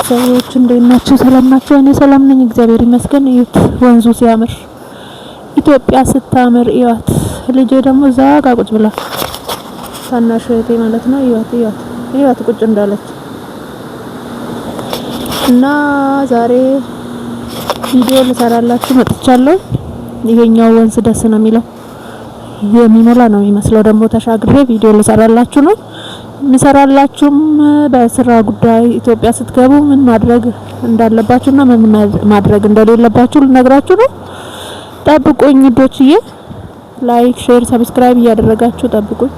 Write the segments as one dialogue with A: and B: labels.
A: ቤተሰቦች እንዴት ናችሁ? ሰላም ናችሁ? እኔ ሰላም ነኝ፣ እግዚአብሔር ይመስገን። እዩት ወንዙ ሲያምር፣ ኢትዮጵያ ስታምር እዩት። ልጄ ደግሞ እዛ ጋር ቁጭ ብላ ታናሽ እህቴ ማለት ነው። እዩት ቁጭ እንዳለች እና ዛሬ ቪዲዮ ልሰራላችሁ መጥቻለሁ። ይሄኛው ወንዝ ደስ ነው የሚለው፣ የሚሞላ ነው የሚመስለው። ደግሞ ተሻግሬ ቪዲዮ ልሰራላችሁ ነው። ምሰራላችሁም በስራ ጉዳይ ኢትዮጵያ ስትገቡ ምን ማድረግ እንዳለባችሁና ምን ማድረግ እንደሌለባችሁ ልነግራችሁ ነው። ጠብቁኝ ዶችዬ። ላይክ፣ ሼር፣ ሰብስክራይብ እያደረጋችሁ ጠብቁኝ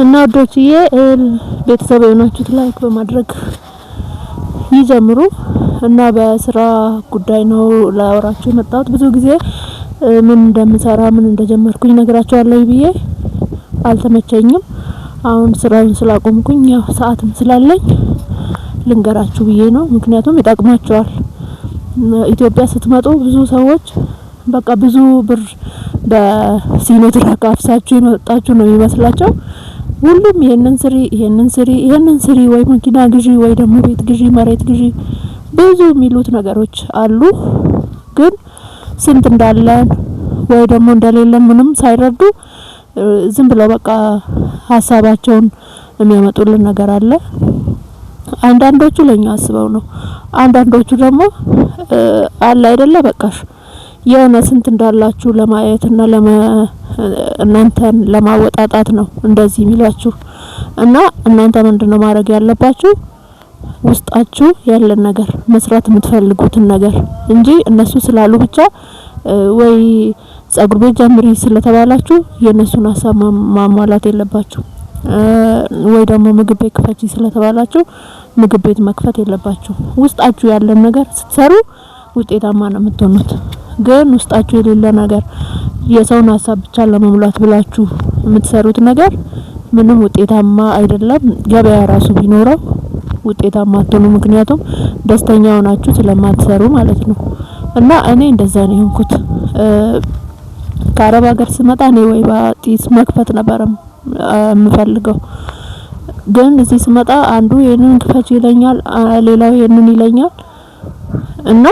A: እና ዶችዬ ቤተሰብ የሆናችሁት ላይክ በማድረግ ይጀምሩ እና በስራ ጉዳይ ነው ላወራችሁ የመጣሁት። ብዙ ጊዜ ምን እንደምሰራ ምን እንደጀመርኩኝ ነግራችኋለሁ ብዬ አልተመቸኝም። አሁን ስራውን ስላቆምኩኝ ያው ሰዓትም ስላለኝ ልንገራችሁ ብዬ ነው። ምክንያቱም ይጠቅማችኋል። ኢትዮጵያ ስትመጡ ብዙ ሰዎች በቃ ብዙ ብር በሲኖትራክ አፍሳችሁ የመጣችሁ ነው የሚመስላቸው። ሁሉም ይሄንን ስሪ ወይ መኪና ግዢ ወይ ደግሞ ቤት ግዢ፣ መሬት ግዢ ብዙ የሚሉት ነገሮች አሉ። ግን ስንት እንዳለን ወይ ደግሞ እንደሌለን ምንም ሳይረዱ ዝም ብለው በቃ ሀሳባቸውን የሚያመጡልን ነገር አለ። አንዳንዶቹ ለኛ አስበው ነው፣ አንዳንዶቹ ደግሞ አለ አይደለ በቃሽ የሆነ ስንት እንዳላችሁ ለማየትና እናንተን ለማወጣጣት ነው እንደዚህ የሚሏችሁ። እና እናንተ ምንድነው ማድረግ ያለባችሁ? ውስጣችሁ ያለን ነገር መስራት የምትፈልጉትን ነገር እንጂ እነሱ ስላሉ ብቻ ወይ ጸጉር ቤት ጀምሪ ስለተባላችሁ የነሱን ሀሳብ ማሟላት የለባችሁ። ወይ ደግሞ ምግብ ቤት ክፈቺ ስለተባላችሁ ምግብ ቤት መክፈት የለባችሁ። ውስጣችሁ ያለን ነገር ስትሰሩ ውጤታማ ነው የምትሆኑት። ግን ውስጣችሁ የሌለ ነገር የሰውን ሀሳብ ብቻ ለመሙላት ብላችሁ የምትሰሩት ነገር ምንም ውጤታማ አይደለም። ገበያ ራሱ ቢኖረው ውጤታማ አትሆኑ። ምክንያቱም ደስተኛ ሆናችሁ ስለማትሰሩ ማለት ነው። እና እኔ እንደዛ ነው የሆንኩት። ከአረብ ሀገር ስመጣ እኔ ወይ ባጢስ መክፈት ነበር የምፈልገው። ግን እዚህ ስመጣ አንዱ የነን ክፈች ይለኛል፣ ሌላው የነን ይለኛል። እና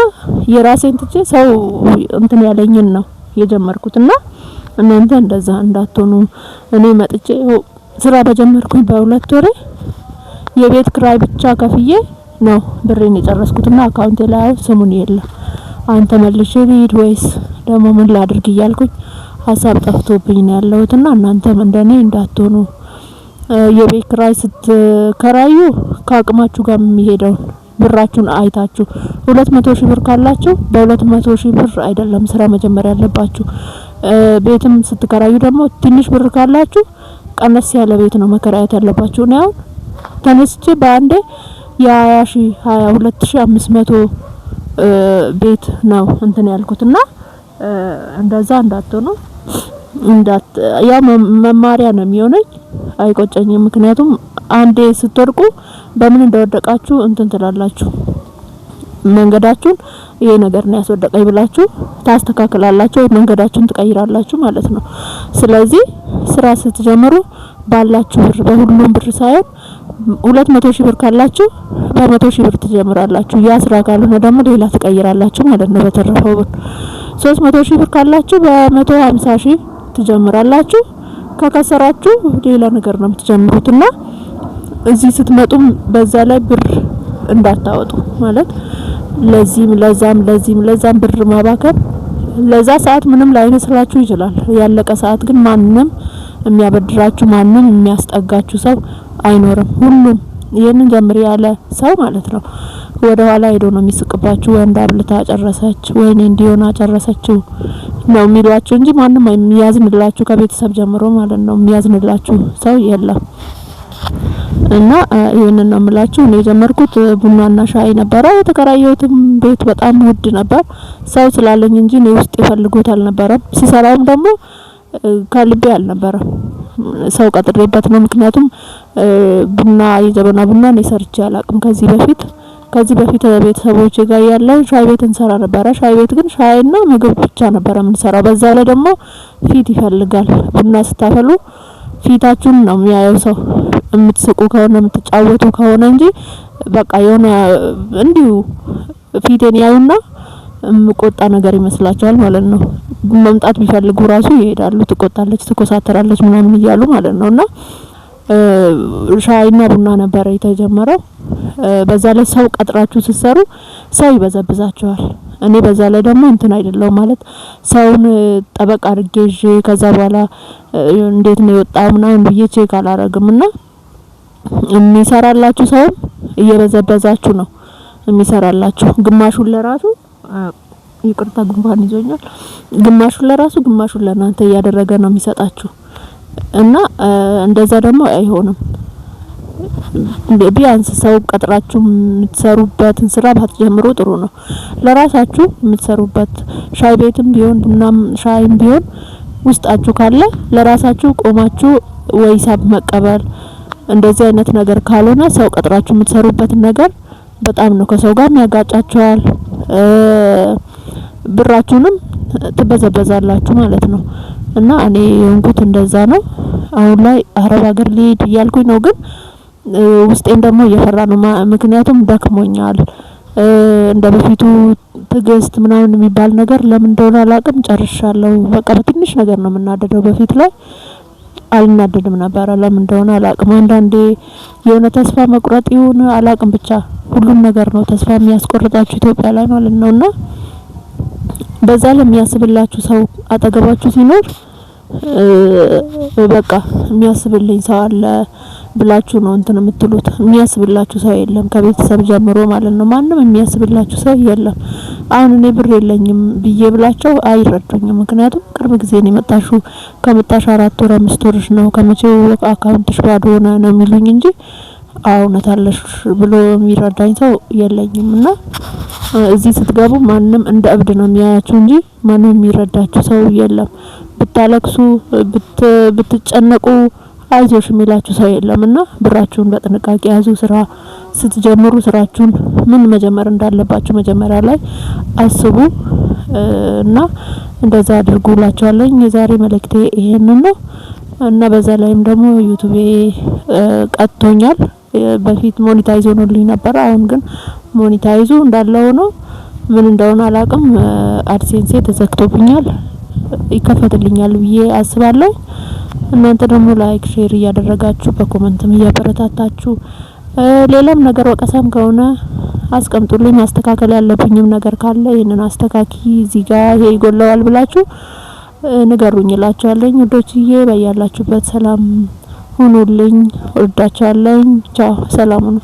A: የራሴን ትቼ ሰው እንትን ያለኝን ነው የጀመርኩት። እና እናንተ እንደዛ እንዳትሆኑ። እኔ መጥቼ ስራ በጀመርኩኝ በሁለት ወሬ የቤት ክራይ ብቻ ከፍዬ ነው ብሬን የጨረስኩትና አካውንቴ ላይ ስሙን የለም። አንተ መልሼ ልሂድ ወይስ ደግሞ ምን ላድርግ እያልኩኝ ሀሳብ ጠፍቶብኝ ነው ያለሁትና እናንተም እንደኔ እንዳትሆኑ። የቤት ክራይ ስትከራዩ ከአቅማችሁ ጋር የሚሄደው ብራችሁን አይታችሁ 200 ሺህ ብር ካላችሁ በ200 ሺህ ብር አይደለም ስራ መጀመር ያለባችሁ። ቤትም ስትከራዩ ደግሞ ትንሽ ብር ካላችሁ ቀነስ ያለ ቤት ነው መከራየት ያለባችሁ። ነው ተነስቼ በአንዴ የ22500 ቤት ነው እንትን ያልኩትና እንደዛ እንዳትሆኑ። ያ መማሪያ ነው የሚሆነኝ። አይቆጨኝም። ምክንያቱም አንዴ ስትወርቁ በምን እንደወደቃችሁ እንትን ትላላችሁ። መንገዳችሁን ይሄ ነገር ነው ያስወደቀኝ ብላችሁ ታስተካክላላችሁ፣ መንገዳችሁን ትቀይራላችሁ ማለት ነው። ስለዚህ ስራ ስትጀምሩ ባላችሁ ብር በሁሉም ብር ሳይሆን 200 ሺህ ብር ካላችሁ በ100 ሺህ ብር ትጀምራላችሁ። ያ ስራ ካልሆነ ደግሞ ሌላ ትቀይራላችሁ ማለት ነው። በተረፈው ብር 300 ሺህ ብር ካላችሁ በ150 ሺህ ትጀምራላችሁ። ከከሰራችሁ ሌላ ነገር ነው የምትጀምሩትና እዚህ ስትመጡም በዛ ላይ ብር እንዳታወጡ ማለት ለዛም ብር ማባከን ለዛ ሰዓት ምንም ላይመስላችሁ ይችላል። ያለቀ ሰዓት ግን ማንንም የሚያበድራችሁ ማንንም የሚያስጠጋችሁ ሰው አይኖርም። ሁሉም ይሄንን ጀምር ያለ ሰው ማለት ነው ወደ ኋላ ሄዶ ነው የሚስቅባችሁ። ወንድ አብልታ ጨረሰች ወይኔ እንዲሆና ጨረሰችው ነው የሚሏችሁ እንጂ ማንንም የሚያዝንላችሁ ከቤተሰብ ጀምሮ ማለት ነው የሚያዝንላችሁ ሰው የለም። እና ይሄንን ነው የምላችሁ። እኔ የጀመርኩት ቡናና ሻይ ነበር። የተከራየሁትም ቤት በጣም ውድ ነበር። ሰው ስላለኝ እንጂ እኔ ውስጥ ይፈልጉት አልነበረም። ሲሰራውም ደግሞ ከልቤ አልነበረም። ሰው ቀጥሬበት ነው። ምክንያቱም የጀበና ቡና እኔ ሰርቼ አላቅም ከዚህ በፊት ቤተሰቦቼ ጋር ያለው ሻይ ቤት እንሰራ ነበር። ሻይ ቤት ግን ሻይና ምግብ ብቻ ነበር የምንሰራው። በዛ ላይ ደግሞ ፊት ይፈልጋል። ቡና ስታፈሉ ፊታችሁን ነው የሚያየው ሰው የምትስቁ ከሆነ የምትጫወቱ ከሆነ እንጂ በቃ የሆነ እንዲሁ ፊቴን ያዩና ቆጣ ነገር ይመስላቸዋል ማለት ነው። መምጣት ቢፈልጉ ራሱ ይሄዳሉ። ትቆጣለች፣ ትኮሳተራለች ምናምን እያሉ ማለት ነውና ሻይና ቡና ነበር የተጀመረው። በዛ ላይ ሰው ቀጥራችሁ ስትሰሩ ሰው ይበዘብዛቸዋል። እኔ በዛ ላይ ደግሞ እንትን አይደለም ማለት ሰውን ጠበቅ አድርጌ ይዤ ከዛ በኋላ እንዴት ነው የወጣው ምናምን ብዬ ቼክ አላረግምና የሚሰራላችሁ ሰው እየበዘበዛችሁ ነው የሚሰራላችሁ። ግማሹን ለራሱ ይቅርታ ጉንፋን ይዞኛል። ግማሹን ለራሱ ግማሹን ለናንተ እያደረገ ነው የሚሰጣችሁ እና እንደዛ ደግሞ አይሆንም። ቢያንስ ሰው ቀጥራችሁ የምትሰሩበትን ስራ ባትጀምሩ ጥሩ ነው። ለራሳችሁ የምትሰሩበት ሻይ ቤትም ቢሆን ቡናም ሻይም ቢሆን ውስጣችሁ ካለ ለራሳችሁ ቆማችሁ ወይ ሂሳብ መቀበል እንደዚህ አይነት ነገር ካልሆነ ሰው ቀጥራችሁ የምትሰሩበትን ነገር በጣም ነው ከሰው ጋር ያጋጫችኋል። ብራችሁንም ትበዘበዛላችሁ ማለት ነው። እና እኔ የሆንኩት እንደዛ ነው። አሁን ላይ አረብ ሀገር ልሄድ እያልኩኝ ነው ግን ውስጤም ደግሞ እየፈራ ነው። ምክንያቱም ደክሞኛል። እንደበፊቱ ትግስት ምናምን የሚባል ነገር ለምን እንደሆነ አላውቅም ጨርሻለሁ። በቃ በትንሽ ነገር ነው የምናደደው። በፊት ላይ አልናደድም ነበር ለምን እንደሆነ አላውቅም። አንዳንዴ የሆነ ተስፋ መቁረጥ ይሁን አላውቅም ብቻ ሁሉም ነገር ነው ተስፋ የሚያስቆርጣችሁ ኢትዮጵያ ላይ ማለት ነውና በዛ ለሚያስብላችሁ ሰው አጠገባችሁ ሲኖር በቃ የሚያስብልኝ ሰው አለ ብላችሁ ነው እንትን የምትሉት። የሚያስብላችሁ ሰው የለም ከቤተሰብ ጀምሮ ማለት ነው። ማንም የሚያስብላችሁ ሰው የለም። አሁን እኔ ብር የለኝም ብዬ ብላቸው አይረዱኝም። ምክንያቱም ቅርብ ጊዜ ነው የመጣሽው ከመጣሽ 4 ወር 5 ወርሽ ነው ከመቼው አካውንትሽ ባዶ ሆነ ነው የሚሉኝ እንጂ እውነት አለሽ ብሎ የሚረዳኝ ሰው የለኝምና እዚህ ስትገቡ ማንም እንደ እብድ ነው የሚያያችሁ እንጂ ማንም የሚረዳችሁ ሰው የለም። ብታለቅሱ ብትጨነቁ አይዞሽ የሚላችሁ ሰው የለምና ብራችሁን በጥንቃቄ ያዙ። ስራ ስትጀምሩ ስራችሁን ምን መጀመር እንዳለባችሁ መጀመሪያ ላይ አስቡ እና እንደዛ አድርጉላችኋለሁ። የዛሬ መልእክቴ ይሄንን ነው እና በዛ ላይም ደግሞ ዩቲዩብ ቀጥቶኛል። በፊት ሞኔታይዝ ሆኖልኝ ነበር። አሁን ግን ሞኔታይዙ እንዳለ ሆኖ ምን እንደሆነ አላውቅም አድሴንስ ተዘግቶብኛል። ይከፈትልኛል ብዬ አስባለሁ። እናንተ ደግሞ ላይክ ሼር እያደረጋችሁ በኮሜንትም እያበረታታችሁ ሌላም ነገር ወቀሳም ከሆነ አስቀምጡልኝ። ማስተካከል ያለብኝም ነገር ካለ ይሄንን አስተካኪ እዚህ ጋር ይሄ ይጎላዋል ብላችሁ ንገሩኝ እላችኋለሁ። ውዶችዬ በያላችሁበት ሰላም ሁኑልኝ። ወዳችኋለሁ። ቻው ሰላም ሁኑ።